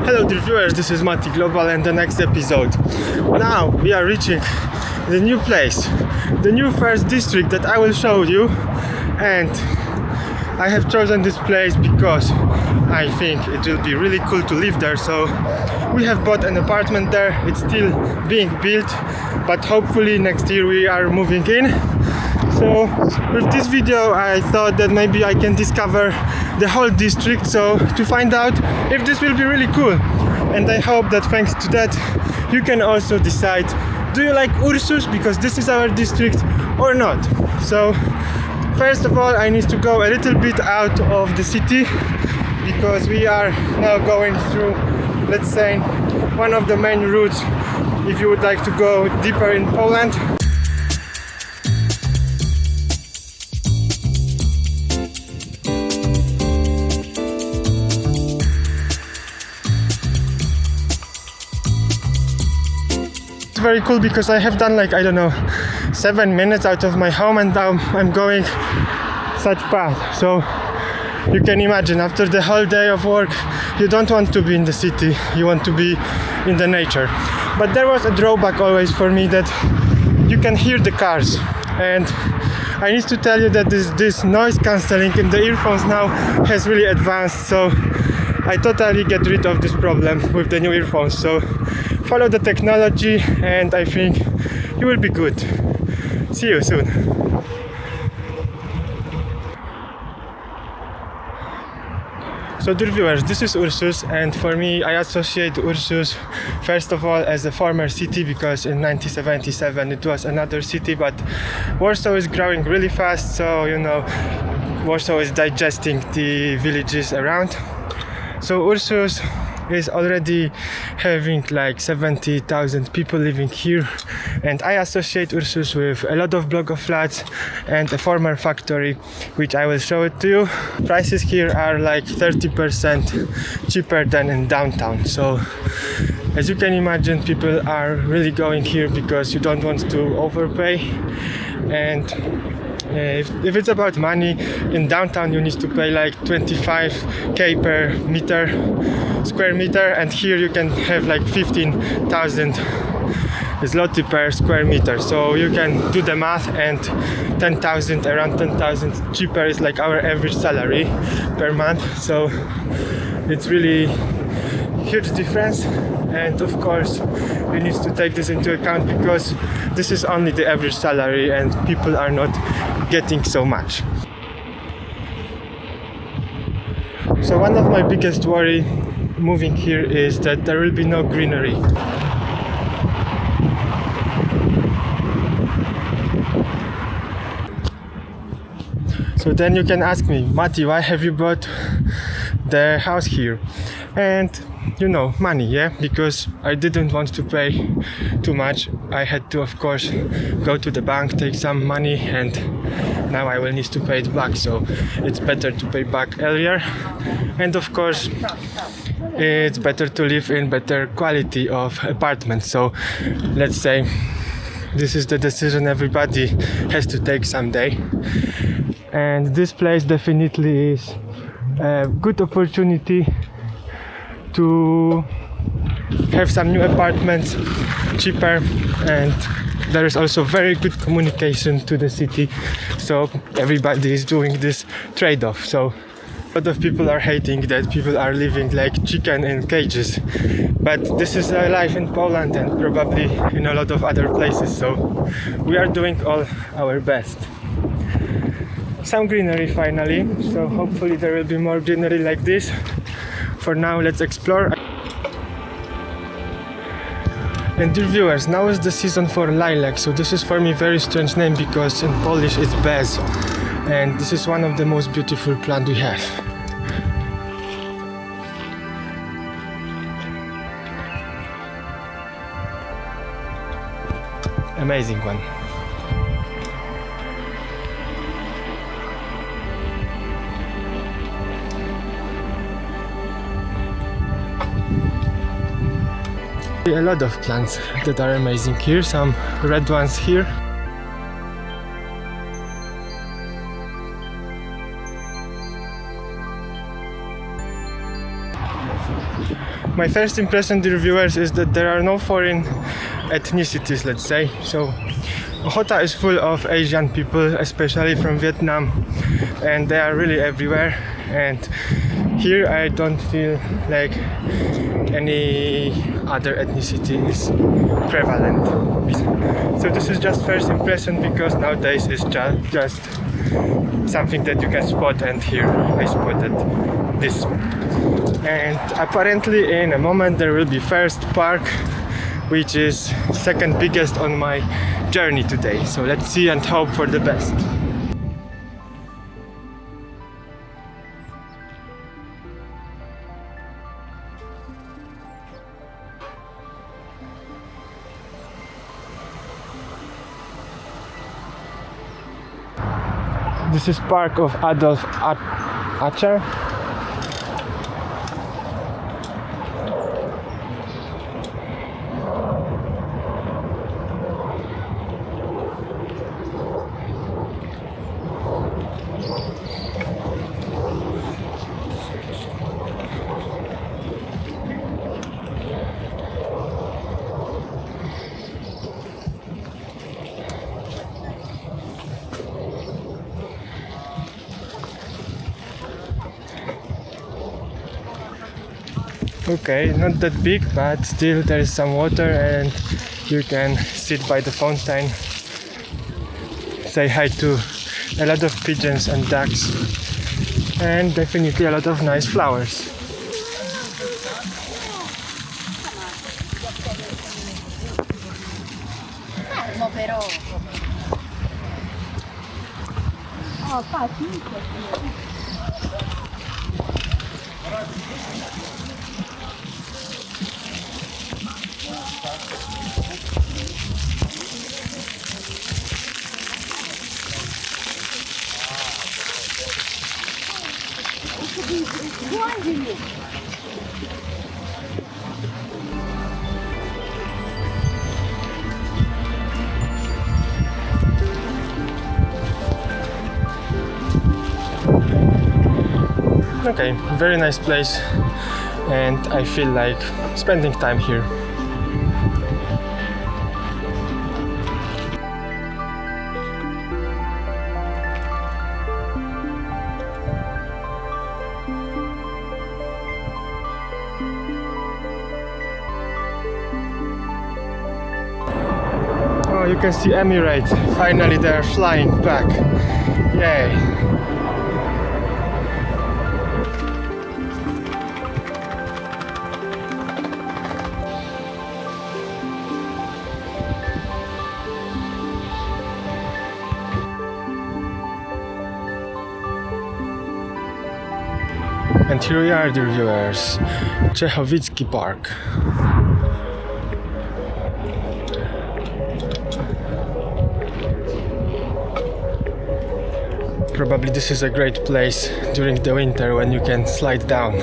Hello dear viewers, this is Mati Global and the next episode. Now we are reaching the new place, the new first district that I will show you, and I have chosen this place because I think it will be really cool to live there. So we have bought an apartment there, it's still being built, but hopefully next year we are moving in. So with this video I thought that maybe I can discover the whole district, so to find out if this will be really cool. And I hope that thanks to that you can also decide, do you like Ursus because this is our district or not. So first of all I need to go a little bit out of the city because we are now going through, let's say, one of the main routes if you would like to go deeper in Poland. It's very cool because I have done like, I don't know, 7 minutes out of my home and now I'm going such path. So you can imagine after the whole day of work you don't want to be in the city, you want to be in the nature. But there was a drawback always for me, that you can hear the cars, and I need to tell you that this noise cancelling in the earphones now has really advanced, so I totally get rid of this problem with the new earphones. So follow the technology and I think you will be good. See you soon. So dear viewers, this is Ursus, and for me I associate Ursus first of all as a former city because in 1977 it was another city, but Warsaw is growing really fast, so you know, Warsaw is digesting the villages around. So Ursus is already having like 70,000 people living here, and I associate Ursus with a lot of block of flats and a former factory, which I will show it to you. Prices here are like 30% cheaper than in downtown, so as you can imagine people are really going here because you don't want to overpay. And if it's about money, in downtown you need to pay like 25k per square meter, and here you can have like 15,000 zloty per square meter. So you can do the math, and 10,000, around 10,000 cheaper is like our average salary per month. So it's really huge difference, and of course we need to take this into account because this is only the average salary and people are not getting so much. So one of my biggest worry moving here is that there will be no greenery. So then you can ask me, Mati, why have you bought the house here? And you know, money, yeah, because I didn't want to pay too much. I had to, of course, go to the bank, take some money, and now I will need to pay it back, so it's better to pay back earlier. And of course it's better to live in better quality of apartment. So let's say this is the decision everybody has to take someday, and this place definitely is a good opportunity to have some new apartments cheaper, and there is also very good communication to the city, so everybody is doing this trade-off. So a lot of people are hating that people are living like chicken in cages, but this is life in Poland and probably in a lot of other places, so we are doing all our best. Some greenery finally, so hopefully there will be more greenery like this. For now, let's explore. And dear viewers, now is the season for lilac, so this is for me very strange name because in Polish it's bez, and this is one of the most beautiful plants we have. Amazing one. A lot of plants that are amazing here, some red ones here. my first impression, dear viewers, is that there are no foreign ethnicities, let's say. So Ochota is full of Asian people, especially from Vietnam, and they are really everywhere. And here I don't feel like any other ethnicity is prevalent. So this is just first impression, because nowadays it's just something that you can spot, and here I spotted this. And apparently in a moment there will be first park, which is second biggest on my journey today. So let's see and hope for the best. This is park of Adolf Acher. Okay, not that big, but still there is some water and you can sit by the fountain, say hi to a lot of pigeons and ducks, and definitely a lot of nice flowers. Okay, very nice place, and I feel like spending time here. Oh, you can see Emirates. Finally, they are flying back. Yay! And here we are, dear viewers, Czechowicki Park. Probably this is a great place during the winter when you can slide down.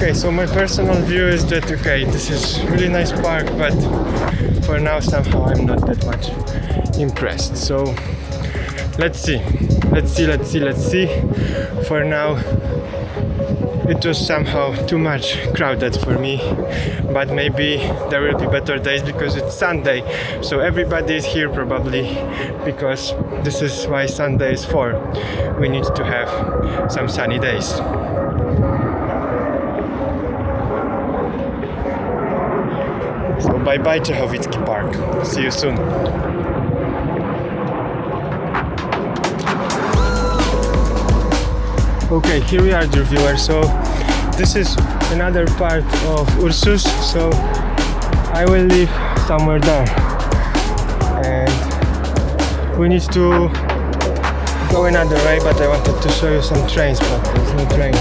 Okay, so my personal view is that, okay, this is really nice park, but for now somehow I'm not that much impressed. So let's see. For now it was somehow too much crowded for me, but maybe there will be better days because it's Sunday, so everybody is here probably, because this is why Sunday is for. We need to have some sunny days. So bye bye Czechowicki Park. See you soon. Okay, here we are, dear viewers. So this is another part of Ursus, so I will live somewhere there. And we need to go another way, but I wanted to show you some trains, but there's no train.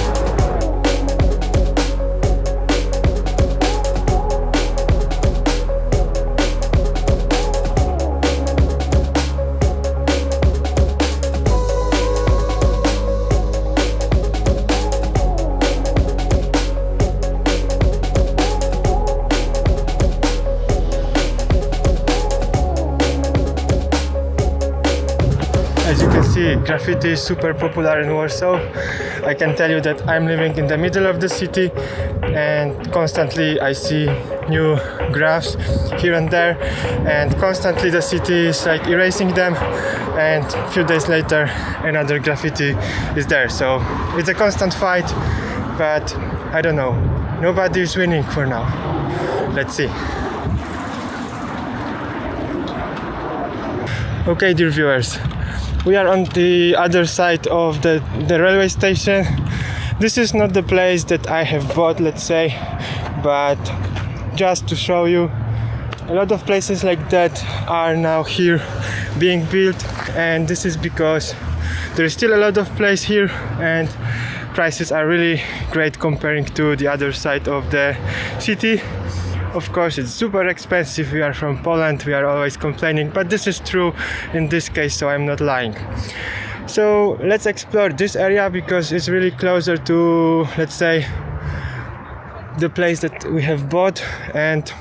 As you can see, graffiti is super popular in Warsaw. I can tell you that I'm living in the middle of the city and constantly I see new graffs here and there, and constantly the city is like erasing them, and a few days later another graffiti is there. So it's a constant fight, but I don't know, nobody is winning for now. Let's see. Okay, dear viewers, we are on the other side of the railway station. This is not the place that I have bought, let's say, but just to show you, a lot of places like that are now here being built, and this is because there is still a lot of place here and prices are really great comparing to the other side of the city. Of course, it's super expensive. We are from Poland, we are always complaining, but this is true in this case, so I'm not lying. So let's explore this area because it's really closer to, let's say, the place that we have bought, and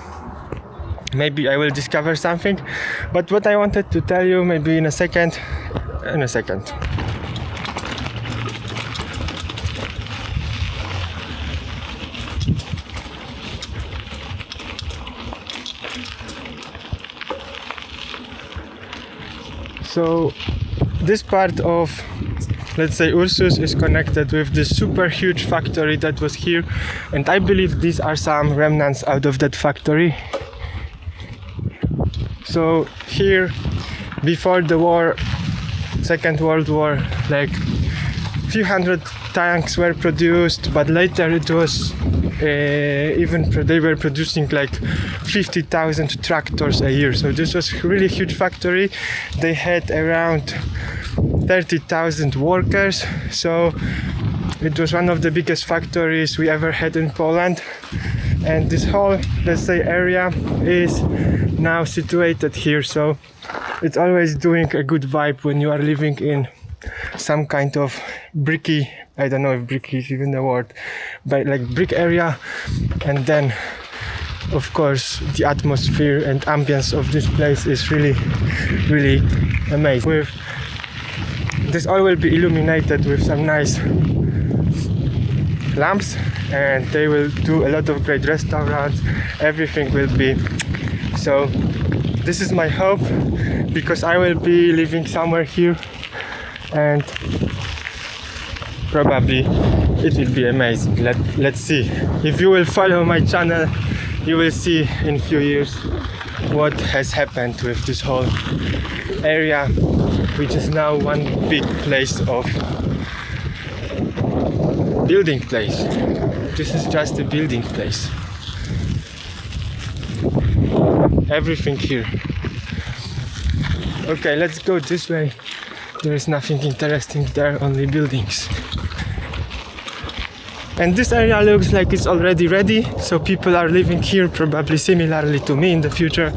maybe I will discover something. But what I wanted to tell you, maybe in a second. So this part of, let's say, Ursus is connected with this super huge factory that was here, and I believe these are some remnants out of that factory. So here, before the war, Second World War, like few hundred tanks were produced, but later it was they were producing like 50,000 tractors a year. So this was a really huge factory. They had around 30,000 workers. So it was one of the biggest factories we ever had in Poland. And this whole, let's say, area is now situated here. So it's always doing a good vibe when you are living in some kind of bricky, I don't know if bricky is even the word, but like brick area. And then of course the atmosphere and ambience of this place is really, really amazing. With this all will be illuminated with some nice lamps, and they will do a lot of great restaurants. Everything will be so. This is my hope, because I will be living somewhere here, and probably it will be amazing. Let's see. If you will follow my channel, you will see in a few years what has happened with this whole area, which is now one big place of building place. This is just a building place. Everything here. Okay, let's go this way. There is nothing interesting there, only buildings. And this area looks like it's already ready, so people are living here probably similarly to me in the future.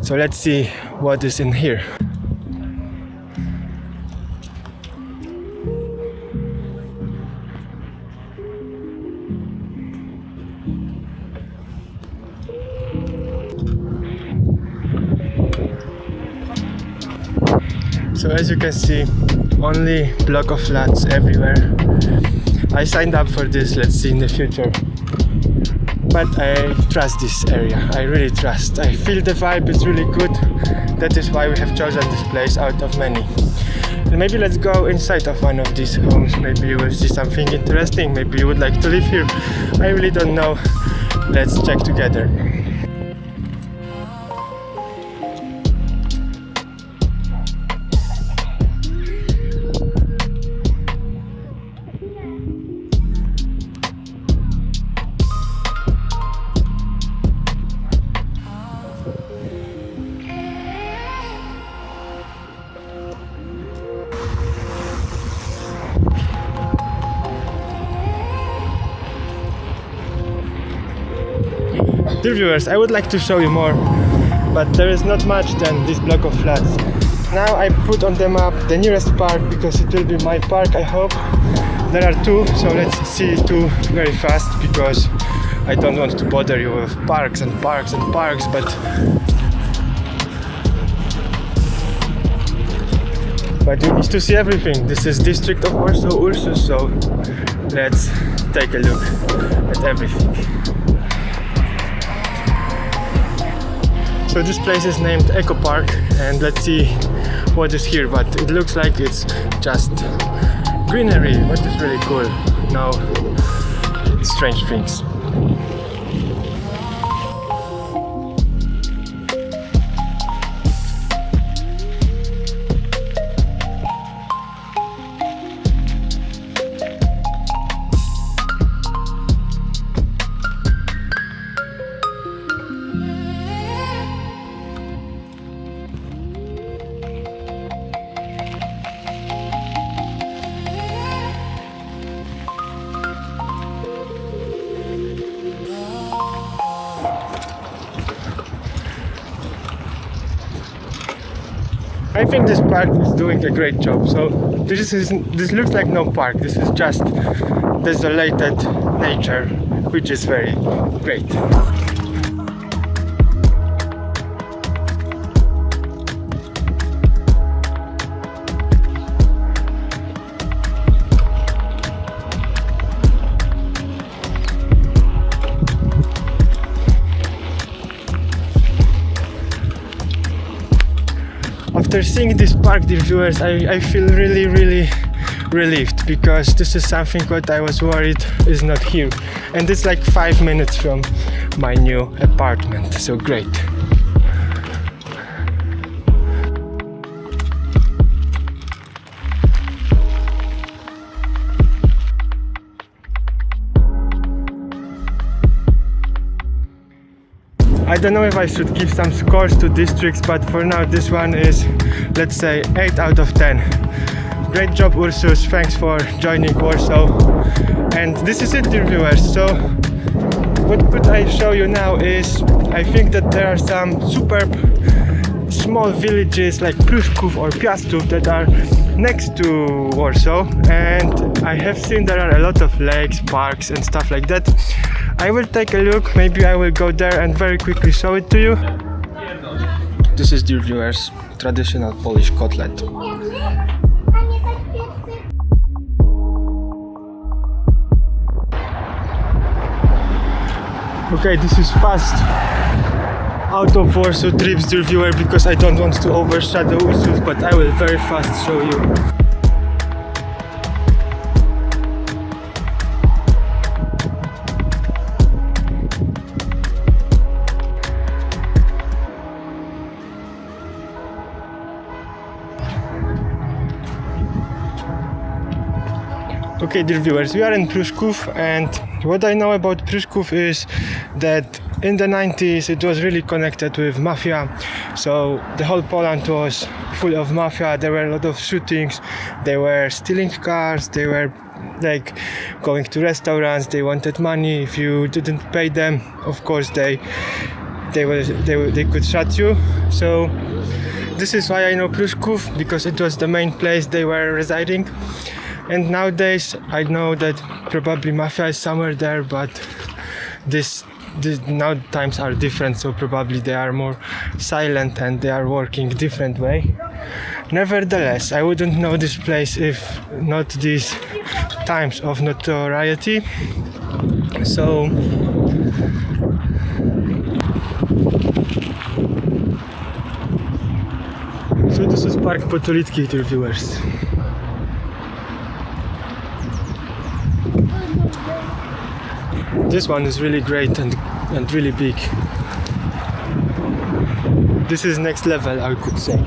So let's see what is in here. So as you can see, only block of flats everywhere. I signed up for this, let's see in the future. But I trust this area, I really trust. I feel the vibe is really good. That is why we have chosen this place out of many. And maybe let's go inside of one of these homes. Maybe you will see something interesting. Maybe you would like to live here. I really don't know. Let's check together. Dear viewers, I would like to show you more, but there is not much than this block of flats. Now I put on the map the nearest park because it will be my park, I hope. There are two, so let's see two very fast because I don't want to bother you with parks and parks and parks, but you need to see everything. This is district of Warsaw, Ursus, so let's take a look at everything. So this place is named EcoPark, and let's see what is here, but it looks like it's just greenery, but it's really cool. No strange things. I think this park is doing a great job. So this looks like no park. This is just desolated nature, which is very great. After seeing this park, dear viewers, I feel really relieved because this is something what I was worried is not here, and it's like 5 minutes from my new apartment, so great. I don't know if I should give some scores to districts, but for now this one is, let's say, 8 out of 10. Great job, Ursus, thanks for joining Warsaw. And this is it, dear viewers. So what could I show you now is, I think that there are some superb small villages like Pruszków or Piastów that are next to Warsaw, and I have seen there are a lot of lakes, parks and stuff like that. I will take a look, maybe I will go there and very quickly show it to you. This is, dear viewers, traditional Polish kotlet. Okay, this is fast out of Warsaw trips, dear viewer, because I don't want to overshadow Ursus, but I will very fast show you. Okay, dear viewers, we are in Pruszków, and what I know about Pruszków is that in the 90s it was really connected with mafia. So the whole Poland was full of mafia. There were a lot of shootings, they were stealing cars, they were like going to restaurants, they wanted money. If you didn't pay them, of course they could shut you. So this is why I know Pruszków, because it was the main place they were residing. And nowadays I know that probably mafia is somewhere there, but this now times are different, so probably they are more silent and they are working different way. Nevertheless, I wouldn't know this place if not these times of notoriety. So this is Park Potolicki, dear viewers. This one is really great and really big. This is next level, I could say.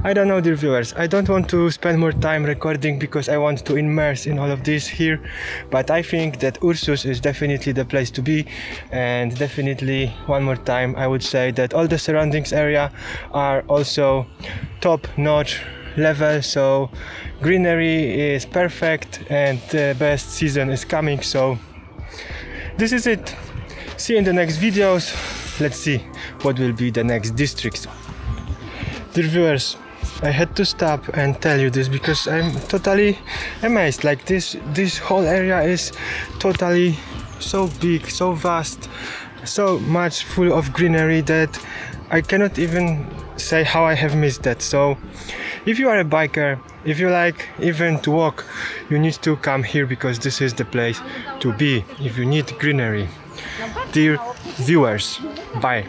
I don't know, dear viewers, I don't want to spend more time recording because I want to immerse in all of this here, but I think that Ursus is definitely the place to be, and definitely one more time I would say that all the surroundings area are also top-notch level, so greenery is perfect and the best season is coming. So this is it. See you in the next videos. Let's see what will be the next districts. Dear viewers, I had to stop and tell you this because I'm totally amazed. Like this whole area is totally so big, so vast, so much full of greenery that I cannot even say how I have missed that. So if you are a biker, if you like even to walk, you need to come here because this is the place to be if you need greenery. Dear viewers, bye.